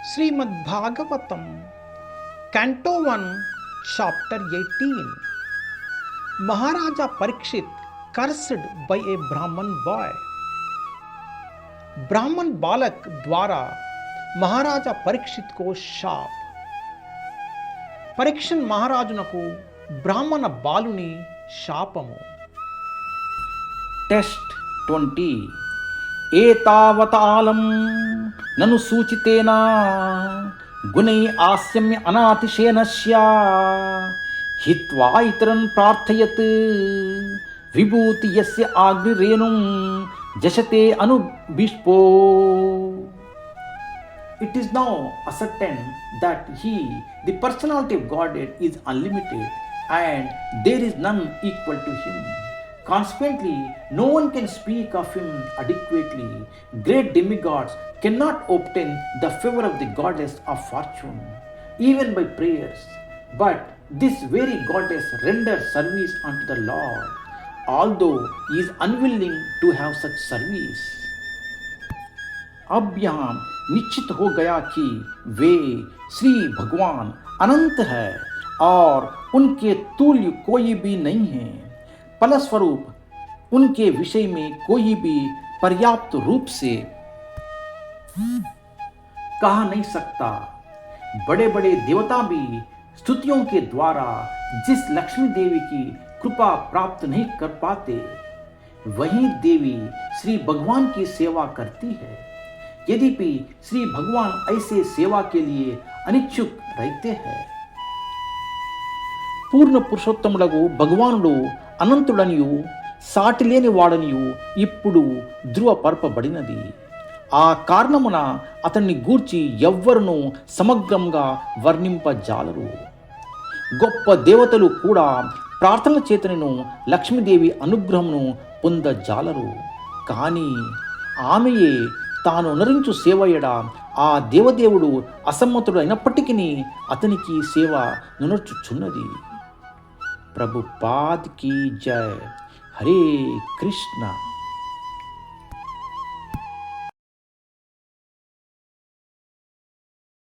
Srimad Bhagavatam Canto 1 Chapter 18 Maharaja Parikshit cursed by a Brahman boy. ब्राह्मण बालक द्वारा महाराजा परीक्षित को शाप. పరీక్షణ్ మహారాజునకు బ్రాహ్మణ బాలుని శాపము. టెస్ట్ 20 ఏతావతాలం నను సూచితేన గుణై ఆస్యమ్య అనాతిశేనస్య హిత్వా ఇతరన్ ప్రార్థయత్ విభూతి యస్య అగ్నిరేణుం జశతే అనుభిష్పో. It is now ascertained that He, the personality of Godhead, is unlimited and there is none equal to Him. Consequently, no one can speak of Him adequately. Great demigods cannot obtain the favor of the goddess of fortune, even by prayers. But this very goddess renders service unto the Lord, although He is unwilling to have such service. अब यहाँ निश्चित हो गया कि वे श्री भगवान अनंत है और उनके तुल्य कोई भी नहीं है. फलस्वरूप उनके विषय में कोई भी पर्याप्त रूप से कहा नहीं सकता. बड़े बड़े देवता भी स्तुतियों के द्वारा जिस लक्ष्मी देवी की कृपा प्राप्त नहीं कर पाते, वही देवी श्री भगवान की सेवा करती है. यद्यपि श्री भगवान ऐसे सेवा के लिए अनिच्छुक रहते हैं. పూర్ణ పురుషోత్తముడగు భగవానుడు అనంతుడనియు సాటి లేని వాడనియు ఇప్పుడు ధృవపరపబడినది. ఆ కారణమున అతన్ని గూర్చి ఎవ్వరును సమగ్రంగా వర్ణింపజాలరు. గొప్ప దేవతలు కూడా ప్రార్థనల చేతనను లక్ష్మీదేవి అనుగ్రహమును పొందజాలరు. కానీ ఆమెయే తాను నరించు సేవయడ ఆ దేవదేవుడు అసమ్మతుడు అయినప్పటికీ అతనికి సేవ నునర్చుచున్నది. ప్రభుపాద్ కీ జై. హరే కృష్ణ.